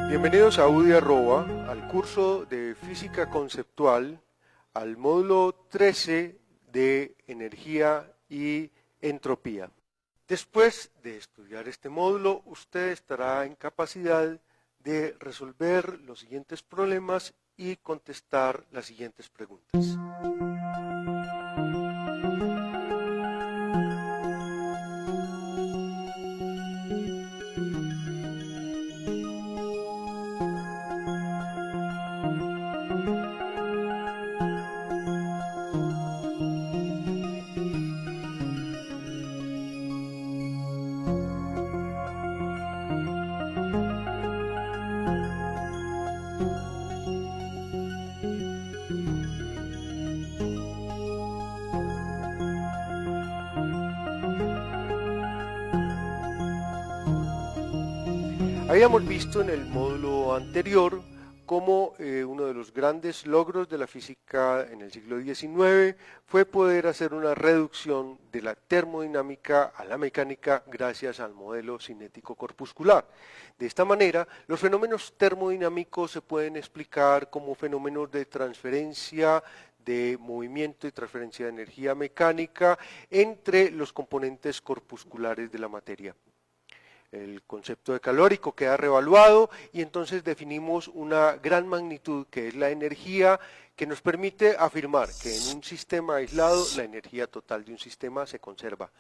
Bienvenidos a UDI Arroba, al curso de Física Conceptual, al módulo 13 de Energía y Entropía. Después de estudiar este módulo, usted estará en capacidad de resolver los siguientes problemas y contestar las siguientes preguntas. Habíamos visto en el módulo anterior cómo uno de los grandes logros de la física en el siglo XIX fue poder hacer una reducción de la termodinámica a la mecánica gracias al modelo cinético corpuscular. De esta manera, los fenómenos termodinámicos se pueden explicar como fenómenos de transferencia de movimiento y transferencia de energía mecánica entre los componentes corpusculares de la materia. El concepto de calórico queda revaluado y entonces definimos una gran magnitud que es la energía que nos permite afirmar que en un sistema aislado la energía total de un sistema se conserva.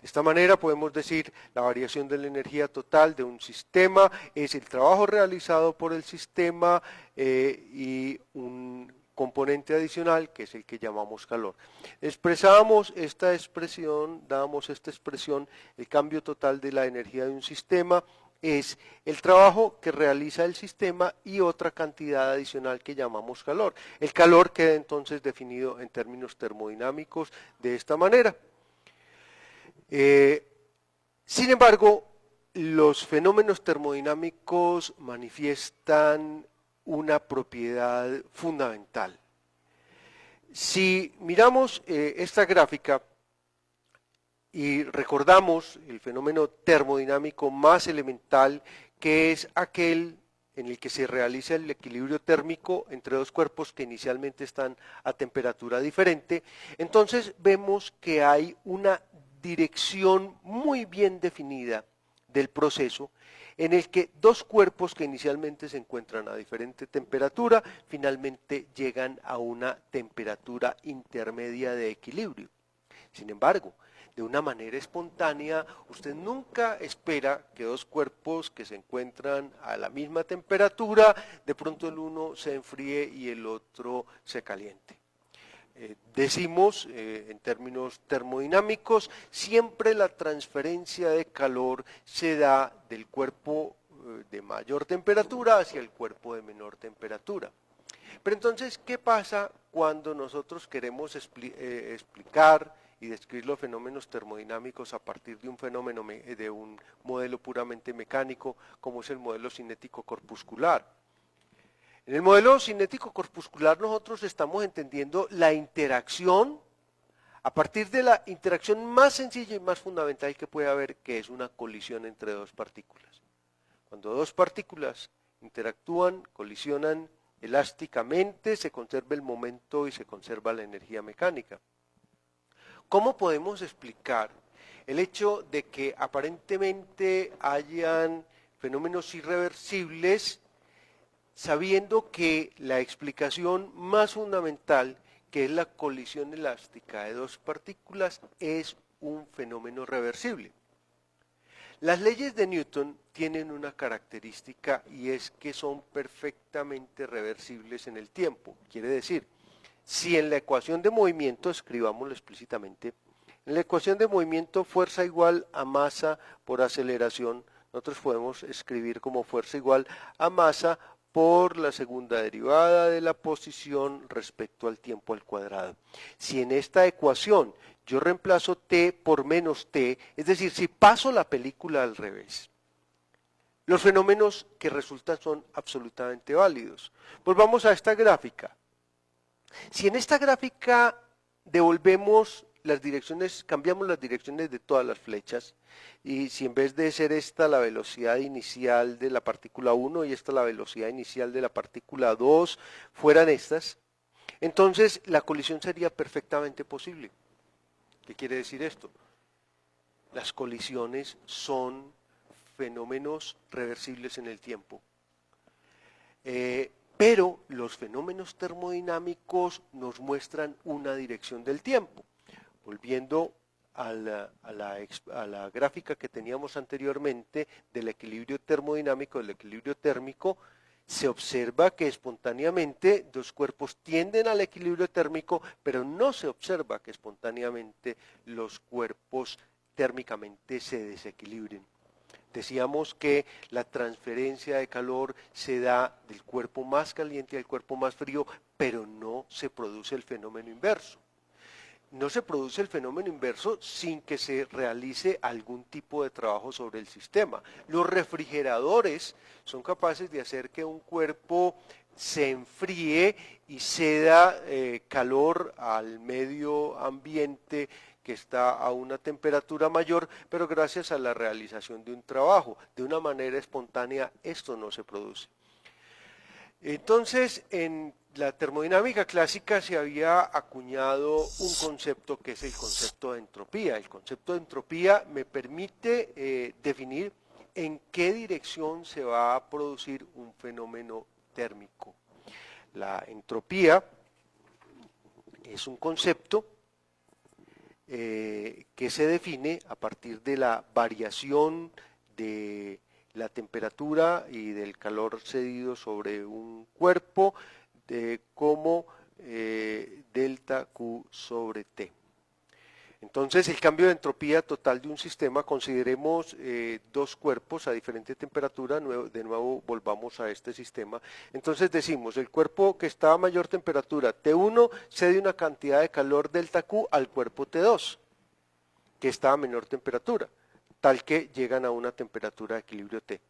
De esta manera podemos decir la variación de la energía total de un sistema es el trabajo realizado por el sistema y un componente adicional que es el que llamamos calor. Expresamos esta expresión, damos esta expresión, el cambio total de la energía de un sistema es el trabajo que realiza el sistema y otra cantidad adicional que llamamos calor. El calor queda entonces definido en términos termodinámicos de esta manera. Sin embargo, los fenómenos termodinámicos manifiestan una propiedad fundamental. Si miramos esta gráfica y recordamos el fenómeno termodinámico más elemental, que es aquel en el que se realiza el equilibrio térmico entre dos cuerpos que inicialmente están a temperatura diferente, entonces vemos que hay una dirección muy bien definida del proceso en el que dos cuerpos que inicialmente se encuentran a diferente temperatura finalmente llegan a una temperatura intermedia de equilibrio. Sin embargo, de una manera espontánea, usted nunca espera que dos cuerpos que se encuentran a la misma temperatura, de pronto el uno se enfríe y el otro se caliente. Decimos en términos termodinámicos, siempre la transferencia de calor se da del cuerpo de mayor temperatura hacia el cuerpo de menor temperatura. Pero entonces, ¿qué pasa cuando nosotros queremos explicar y describir los fenómenos termodinámicos a partir de un fenómeno, de un modelo puramente mecánico, como es el modelo cinético corpuscular? En el modelo cinético corpuscular nosotros estamos entendiendo la interacción a partir de la interacción más sencilla y más fundamental que puede haber, que es una colisión entre dos partículas. Cuando dos partículas interactúan, colisionan elásticamente, se conserva el momento y se conserva la energía mecánica. ¿Cómo podemos explicar el hecho de que aparentemente hayan fenómenos irreversibles, sabiendo que la explicación más fundamental, que es la colisión elástica de dos partículas, es un fenómeno reversible? Las leyes de Newton tienen una característica y es que son perfectamente reversibles en el tiempo. Quiere decir, si en la ecuación de movimiento, escribámoslo explícitamente, En la ecuación de movimiento, fuerza igual a masa por aceleración, nosotros podemos escribir como fuerza igual a masa por la segunda derivada de la posición respecto al tiempo al cuadrado. Si en esta ecuación yo reemplazo t por menos t, es decir, si paso la película al revés, los fenómenos que resultan son absolutamente válidos. Volvamos a esta gráfica. Si en esta gráfica devolvemos las direcciones, cambiamos las direcciones de todas las flechas, y si en vez de ser esta la velocidad inicial de la partícula 1 y esta la velocidad inicial de la partícula 2 fueran estas, entonces la colisión sería perfectamente posible. ¿Qué quiere decir esto? Las colisiones son fenómenos reversibles en el tiempo. Pero los fenómenos termodinámicos nos muestran una dirección del tiempo. Volviendo a la gráfica que teníamos anteriormente del equilibrio termodinámico, del equilibrio térmico, se observa que espontáneamente dos cuerpos tienden al equilibrio térmico, pero no se observa que espontáneamente los cuerpos térmicamente se desequilibren. Decíamos que la transferencia de calor se da del cuerpo más caliente al cuerpo más frío, pero no se produce el fenómeno inverso. No se produce el fenómeno inverso sin que se realice algún tipo de trabajo sobre el sistema. Los refrigeradores son capaces de hacer que un cuerpo se enfríe y ceda calor al medio ambiente que está a una temperatura mayor, pero gracias a la realización de un trabajo. De una manera espontánea esto no se produce. Entonces, en la termodinámica clásica se había acuñado un concepto que es el concepto de entropía. El concepto de entropía me permite definir en qué dirección se va a producir un fenómeno térmico. La entropía es un concepto que se define a partir de la variación de la temperatura y del calor cedido sobre un cuerpo como delta Q sobre T. Entonces, el cambio de entropía total de un sistema, consideremos dos cuerpos a diferente temperatura, de nuevo volvamos a este sistema. Entonces decimos, el cuerpo que está a mayor temperatura, T1, cede una cantidad de calor delta Q al cuerpo T2, que está a menor temperatura, tal que llegan a una temperatura de equilibrio T.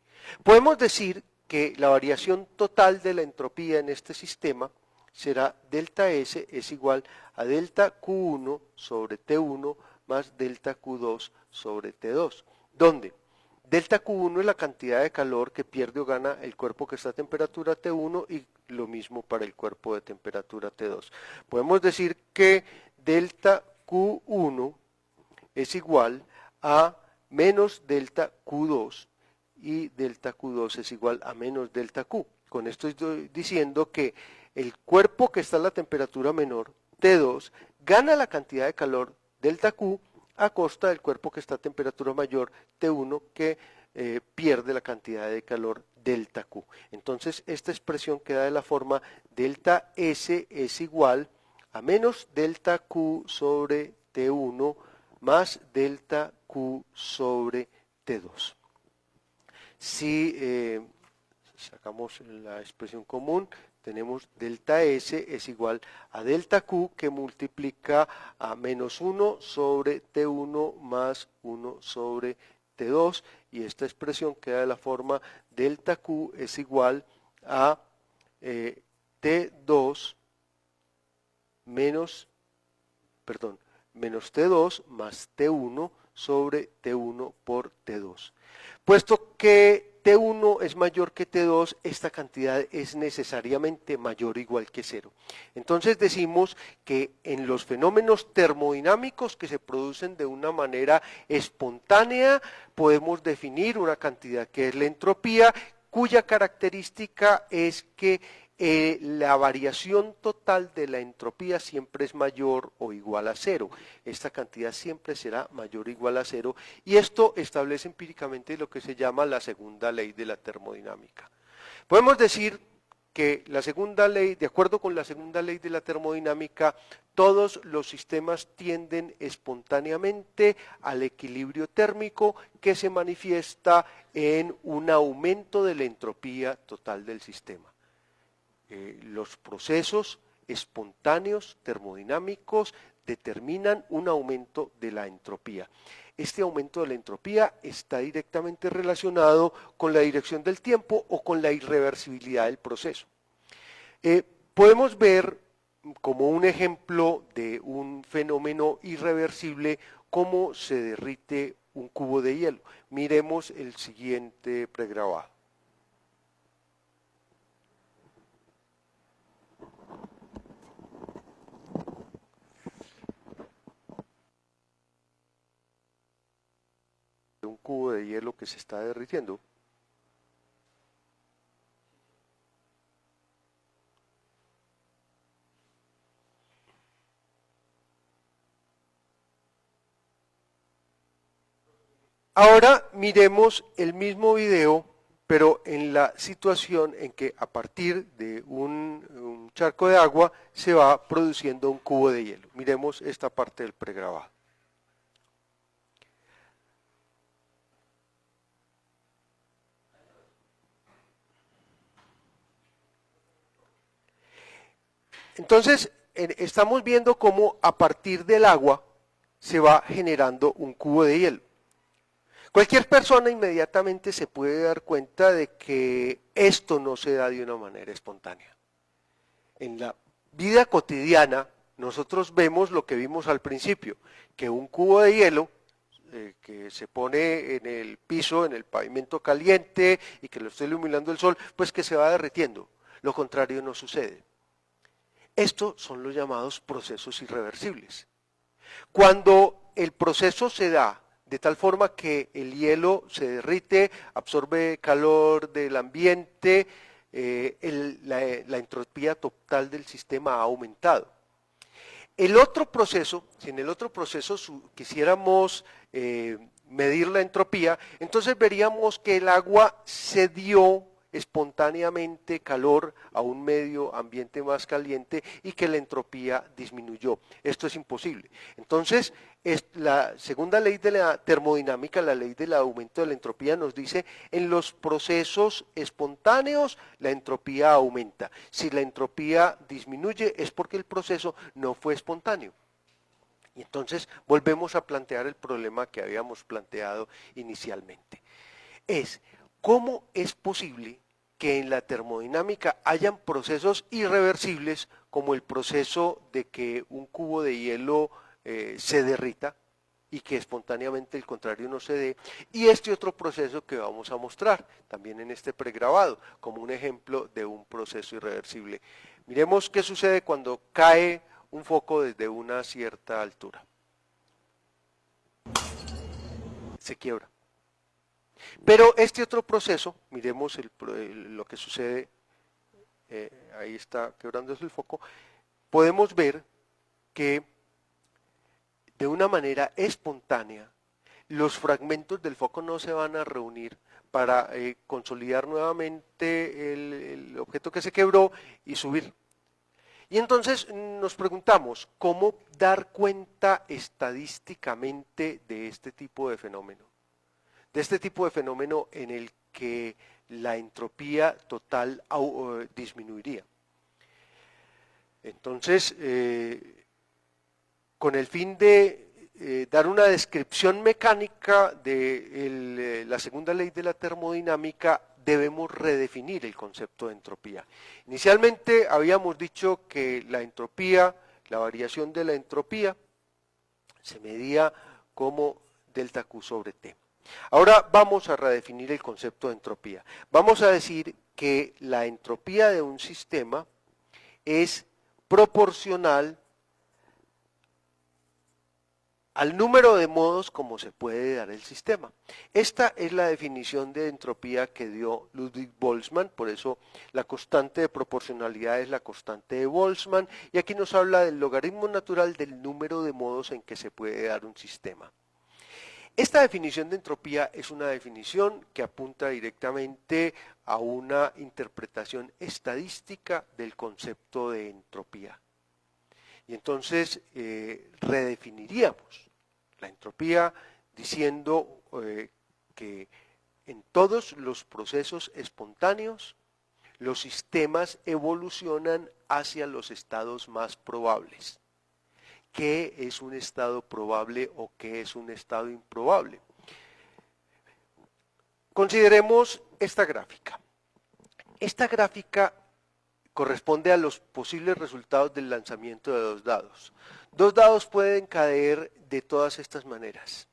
Podemos decir que la variación total de la entropía en este sistema será delta S es igual a delta Q1 sobre T1 más delta Q2 sobre T2, donde delta Q1 es la cantidad de calor que pierde o gana el cuerpo que está a temperatura T1 y lo mismo para el cuerpo de temperatura T2. Podemos decir que delta Q1 es igual a menos delta Q2 y delta Q2 es igual a menos delta Q. Con esto estoy diciendo que el cuerpo que está a la temperatura menor, T2, gana la cantidad de calor delta Q a costa del cuerpo que está a temperatura mayor, T1, que pierde la cantidad de calor delta Q. Entonces, esta expresión queda de la forma delta S es igual a menos delta Q sobre T1 más delta Q sobre T2. Si sacamos la expresión común, tenemos delta S es igual a delta Q que multiplica a menos 1 sobre T1 más 1 sobre T2 y esta expresión queda de la forma delta Q es igual a T2 menos T2 más T1 sobre T1 por T2. Puesto que T1 es mayor que T2, esta cantidad es necesariamente mayor o igual que 0. Entonces decimos que en los fenómenos termodinámicos que se producen de una manera espontánea, podemos definir una cantidad que es la entropía, cuya característica es que la variación total de la entropía siempre es mayor o igual a 0. Esta cantidad siempre será mayor o igual a 0 y esto establece empíricamente lo que se llama la segunda ley de la termodinámica. Podemos decir que la segunda ley, de acuerdo con la segunda ley de la termodinámica, todos los sistemas tienden espontáneamente al equilibrio térmico que se manifiesta en un aumento de la entropía total del sistema. Los procesos espontáneos termodinámicos determinan un aumento de la entropía. Este aumento de la entropía está directamente relacionado con la dirección del tiempo o con la irreversibilidad del proceso. Podemos ver como un ejemplo de un fenómeno irreversible cómo se derrite un cubo de hielo. Miremos el siguiente pregrabado. Un cubo de hielo que se está derritiendo. Ahora miremos el mismo video, pero en la situación en que a partir de un charco de agua se va produciendo un cubo de hielo. Miremos esta parte del pregrabado. Entonces, estamos viendo cómo a partir del agua se va generando un cubo de hielo. Cualquier persona inmediatamente se puede dar cuenta de que esto no se da de una manera espontánea. En la vida cotidiana, nosotros vemos lo que vimos al principio, que un cubo de hielo que se pone en el piso, en el pavimento caliente y que lo está iluminando el sol, pues que se va derritiendo. Lo contrario no sucede. Estos son los llamados procesos irreversibles. Cuando el proceso se da de tal forma que el hielo se derrite, absorbe calor del ambiente, la entropía total del sistema ha aumentado. El otro proceso, si en el otro proceso quisiéramos medir la entropía, entonces veríamos que el agua cedió espontáneamente calor a un medio ambiente más caliente y que la entropía disminuyó. Esto es imposible. Entonces, la segunda ley de la termodinámica, la ley del aumento de la entropía, nos dice en los procesos espontáneos la entropía aumenta. Si la entropía disminuye es porque el proceso no fue espontáneo. Y entonces volvemos a plantear el problema que habíamos planteado inicialmente. ¿Cómo es posible que en la termodinámica hayan procesos irreversibles como el proceso de que un cubo de hielo se derrita y que espontáneamente el contrario no se dé, y este otro proceso que vamos a mostrar también en este pregrabado como un ejemplo de un proceso irreversible? Miremos qué sucede cuando cae un foco desde una cierta altura. Se quiebra. Pero este otro proceso, miremos lo que sucede, ahí está quebrándose el foco, podemos ver que de una manera espontánea los fragmentos del foco no se van a reunir para consolidar nuevamente el objeto que se quebró y subir. Y entonces nos preguntamos, ¿cómo dar cuenta estadísticamente de este tipo de fenómeno? De este tipo de fenómeno en el que la entropía total disminuiría. Entonces, con el fin de dar una descripción mecánica de la segunda ley de la termodinámica, debemos redefinir el concepto de entropía. Inicialmente habíamos dicho que la entropía, la variación de la entropía, se medía como delta Q sobre T. Ahora vamos a redefinir el concepto de entropía. Vamos a decir que la entropía de un sistema es proporcional al número de modos como se puede dar el sistema. Esta es la definición de entropía que dio Ludwig Boltzmann, por eso la constante de proporcionalidad es la constante de Boltzmann, y aquí nos habla del logaritmo natural del número de modos en que se puede dar un sistema. Esta definición de entropía es una definición que apunta directamente a una interpretación estadística del concepto de entropía. Y entonces redefiniríamos la entropía diciendo que en todos los procesos espontáneos los sistemas evolucionan hacia los estados más probables. ¿Qué es un estado probable o qué es un estado improbable? Consideremos esta gráfica. Esta gráfica corresponde a los posibles resultados del lanzamiento de dos dados. Dos dados pueden caer de todas estas maneras.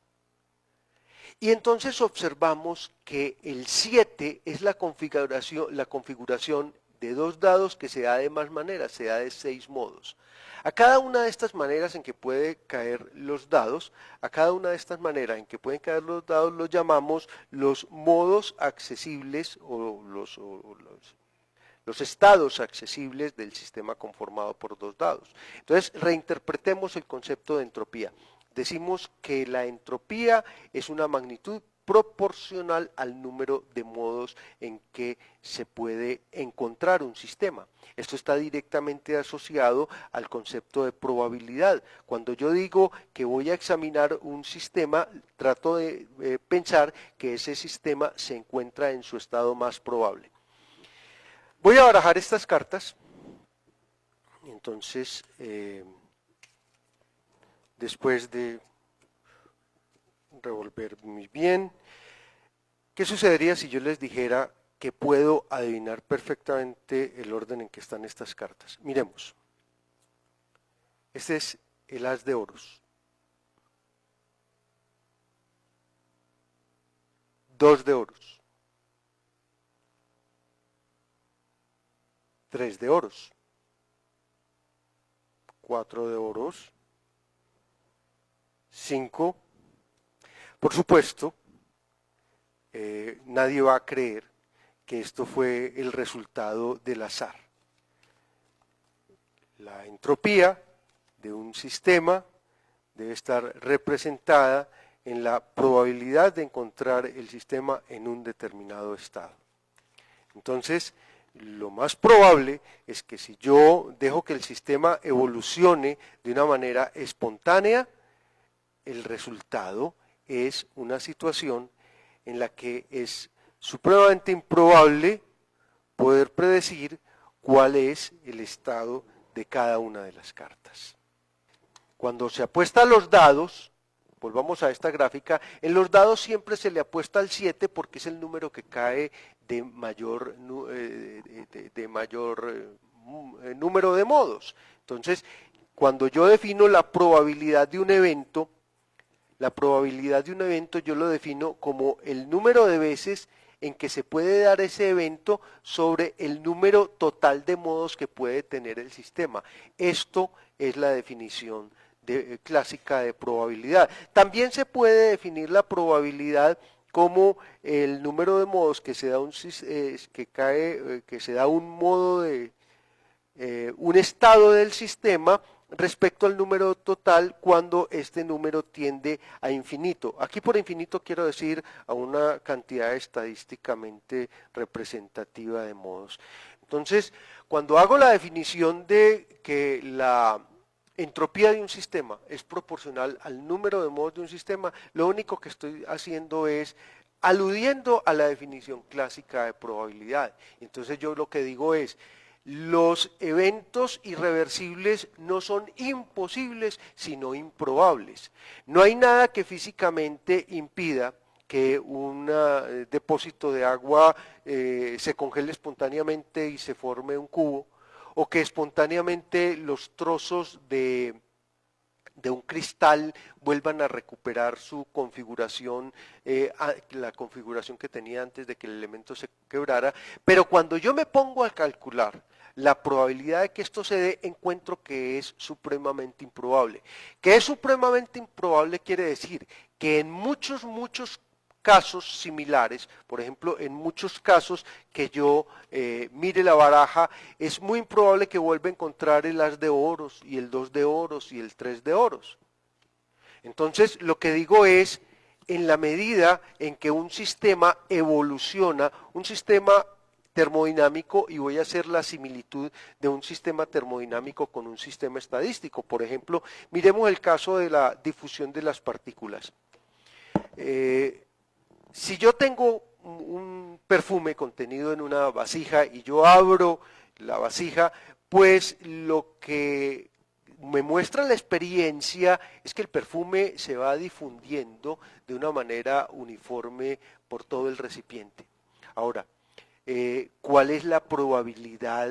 Y entonces observamos que el 7 es la configuración de dos dados que se da de más maneras, se da de 6 modos. A cada una de estas maneras en que pueden caer los dados, los llamamos los modos accesibles o los estados accesibles del sistema conformado por dos dados. Entonces, reinterpretemos el concepto de entropía. Decimos que la entropía es una magnitud proporcional al número de modos en que se puede encontrar un sistema. Esto está directamente asociado al concepto de probabilidad. Cuando yo digo que voy a examinar un sistema, trato de pensar que ese sistema se encuentra en su estado más probable. Voy a barajar estas cartas. Entonces, después de revolver muy bien, ¿qué sucedería si yo les dijera que puedo adivinar perfectamente el orden en que están estas cartas? Miremos. Este es el as de oros. 2 de oros. 3 de oros. 4 de oros. 5. Por supuesto, nadie va a creer que esto fue el resultado del azar. La entropía de un sistema debe estar representada en la probabilidad de encontrar el sistema en un determinado estado. Entonces, lo más probable es que si yo dejo que el sistema evolucione de una manera espontánea, el resultado es una situación en la que es supremamente improbable poder predecir cuál es el estado de cada una de las cartas. Cuando se apuesta a los dados, volvamos a esta gráfica, en los dados siempre se le apuesta al 7 porque es el número que cae de mayor número de modos. Entonces, cuando yo defino la probabilidad de un evento, yo lo defino como el número de veces en que se puede dar ese evento sobre el número total de modos que puede tener el sistema. Esto es la definición clásica de probabilidad. También se puede definir la probabilidad como el número de modos que se da un estado del sistema respecto al número total cuando este número tiende a infinito. Aquí por infinito quiero decir a una cantidad estadísticamente representativa de modos. Entonces, cuando hago la definición de que la entropía de un sistema es proporcional al número de modos de un sistema, lo único que estoy haciendo es aludiendo a la definición clásica de probabilidad. Entonces yo lo que digo es, los eventos irreversibles no son imposibles, sino improbables. No hay nada que físicamente impida que un depósito de agua se congele espontáneamente y se forme un cubo, o que espontáneamente los trozos de un cristal vuelvan a recuperar su configuración, la configuración que tenía antes de que el elemento se quebrara, pero cuando yo me pongo a calcular la probabilidad de que esto se dé, encuentro que es supremamente improbable. Que es supremamente improbable quiere decir que en muchos casos similares, por ejemplo, en muchos casos que yo mire la baraja, es muy improbable que vuelva a encontrar el as de oros y el 2 de oros y el 3 de oros. Entonces, lo que digo es, en la medida en que un sistema evoluciona, un sistema termodinámico, y voy a hacer la similitud de un sistema termodinámico con un sistema estadístico. Por ejemplo, miremos el caso de la difusión de las partículas. Si yo tengo un perfume contenido en una vasija y yo abro la vasija, pues lo que me muestra la experiencia es que el perfume se va difundiendo de una manera uniforme por todo el recipiente. Ahora, ¿cuál es la probabilidad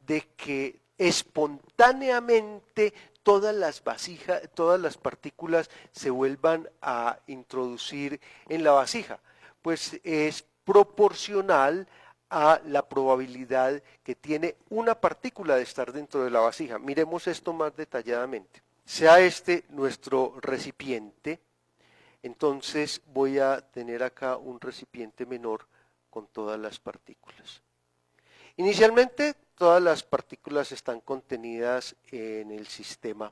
de que espontáneamente todas las vasijas, todas las partículas se vuelvan a introducir en la vasija? Pues es proporcional a la probabilidad que tiene una partícula de estar dentro de la vasija. Miremos esto más detalladamente. Sea este nuestro recipiente, entonces voy a tener acá un recipiente menor con todas las partículas. Inicialmente, todas las partículas están contenidas en el sistema.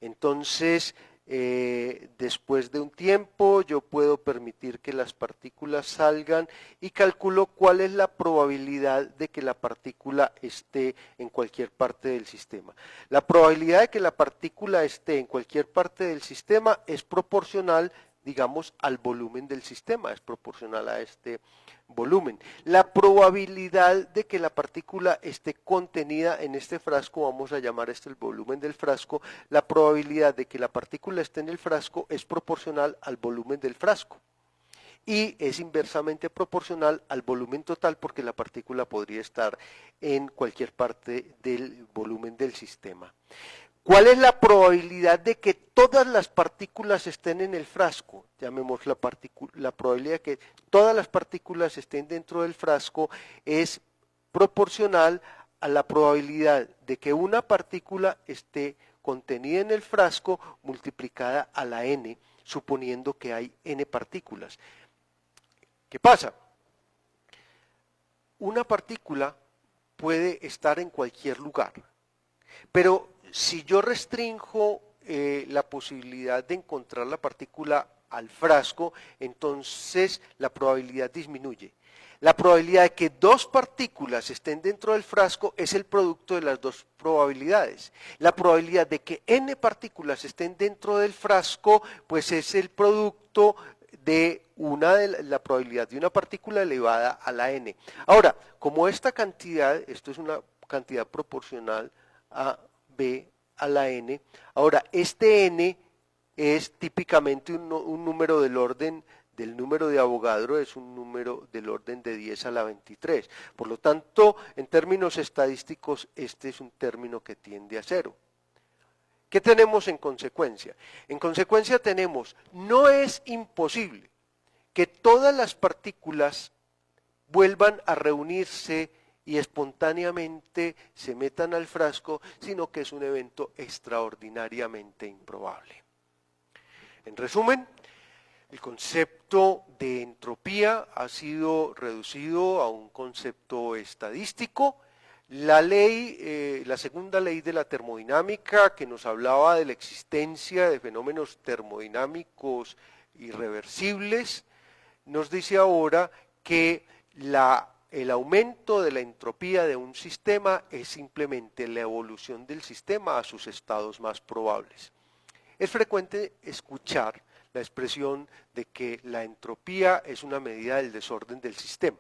Entonces, después de un tiempo, yo puedo permitir que las partículas salgan y calculo cuál es la probabilidad de que la partícula esté en cualquier parte del sistema. La probabilidad de que la partícula esté en cualquier parte del sistema es proporcional, digamos, al volumen del sistema, es proporcional a este volumen. La probabilidad de que la partícula esté contenida en este frasco, vamos a llamar este el volumen del frasco, la probabilidad de que la partícula esté en el frasco es proporcional al volumen del frasco. Y es inversamente proporcional al volumen total, porque la partícula podría estar en cualquier parte del volumen del sistema. ¿Cuál es la probabilidad de que todas las partículas estén en el frasco? Llamemos la probabilidad de que todas las partículas estén dentro del frasco es proporcional a la probabilidad de que una partícula esté contenida en el frasco multiplicada a la n, suponiendo que hay n partículas. ¿Qué pasa? Una partícula puede estar en cualquier lugar, pero si yo restringo la posibilidad de encontrar la partícula al frasco, entonces la probabilidad disminuye. La probabilidad de que dos partículas estén dentro del frasco es el producto de las dos probabilidades. La probabilidad de que n partículas estén dentro del frasco, pues es el producto de la probabilidad de una partícula elevada a la n. Ahora, como esta cantidad, esto es una cantidad proporcional a b a la n, ahora este n es típicamente un número del orden del número de Avogadro, es un número del orden de 10 a la 23. Por lo tanto, en términos estadísticos, este es un término que tiende a 0. ¿Qué tenemos en consecuencia? En consecuencia tenemos, no es imposible que todas las partículas vuelvan a reunirse y espontáneamente se metan al frasco, sino que es un evento extraordinariamente improbable. En resumen, el concepto de entropía ha sido reducido a un concepto estadístico. La segunda ley de la termodinámica, que nos hablaba de la existencia de fenómenos termodinámicos irreversibles, nos dice ahora que el aumento de la entropía de un sistema es simplemente la evolución del sistema a sus estados más probables. Es frecuente escuchar la expresión de que la entropía es una medida del desorden del sistema.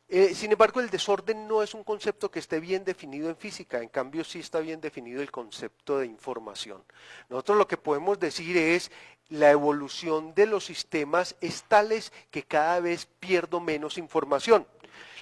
Sin embargo, el desorden no es un concepto que esté bien definido en física, en cambio sí está bien definido el concepto de información. Nosotros lo que podemos decir es la evolución de los sistemas es tales que cada vez pierdo menos información.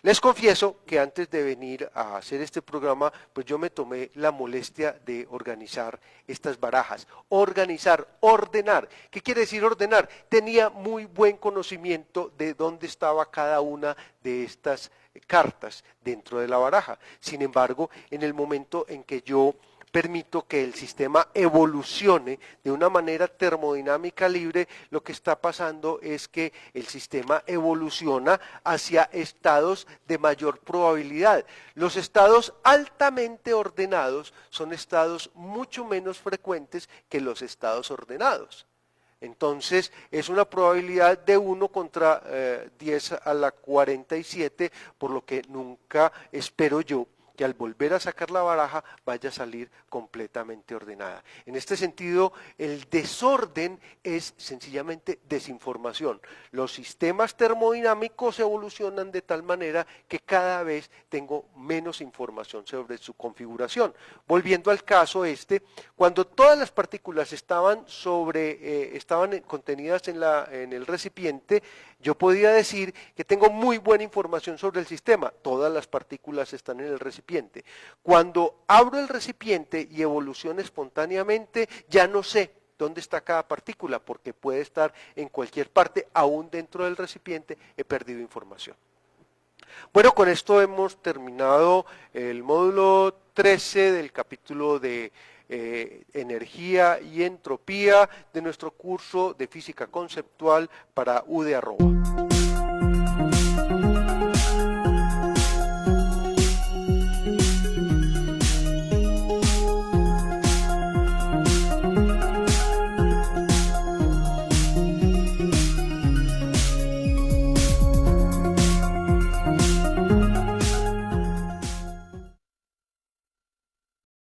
Les confieso que antes de venir a hacer este programa, pues yo me tomé la molestia de organizar estas barajas. Organizar, ordenar. ¿Qué quiere decir ordenar? Tenía muy buen conocimiento de dónde estaba cada una de estas cartas dentro de la baraja. Sin embargo, en el momento en que yo permito que el sistema evolucione de una manera termodinámica libre, lo que está pasando es que el sistema evoluciona hacia estados de mayor probabilidad. Los estados altamente ordenados son estados mucho menos frecuentes que los estados ordenados. Entonces es una probabilidad de 1 contra 10 a la 47, por lo que nunca espero yo que al volver a sacar la baraja vaya a salir completamente ordenada. En este sentido, el desorden es sencillamente desinformación. Los sistemas termodinámicos evolucionan de tal manera que cada vez tengo menos información sobre su configuración. Volviendo al caso cuando todas las partículas estaban contenidas en el recipiente, yo podía decir que tengo muy buena información sobre el sistema. Todas las partículas están en el recipiente. Cuando abro el recipiente y evoluciona espontáneamente, ya no sé dónde está cada partícula, porque puede estar en cualquier parte, aún dentro del recipiente he perdido información. Bueno, con esto hemos terminado el módulo 13 del capítulo de energía y entropía de nuestro curso de física conceptual para UD Arroba.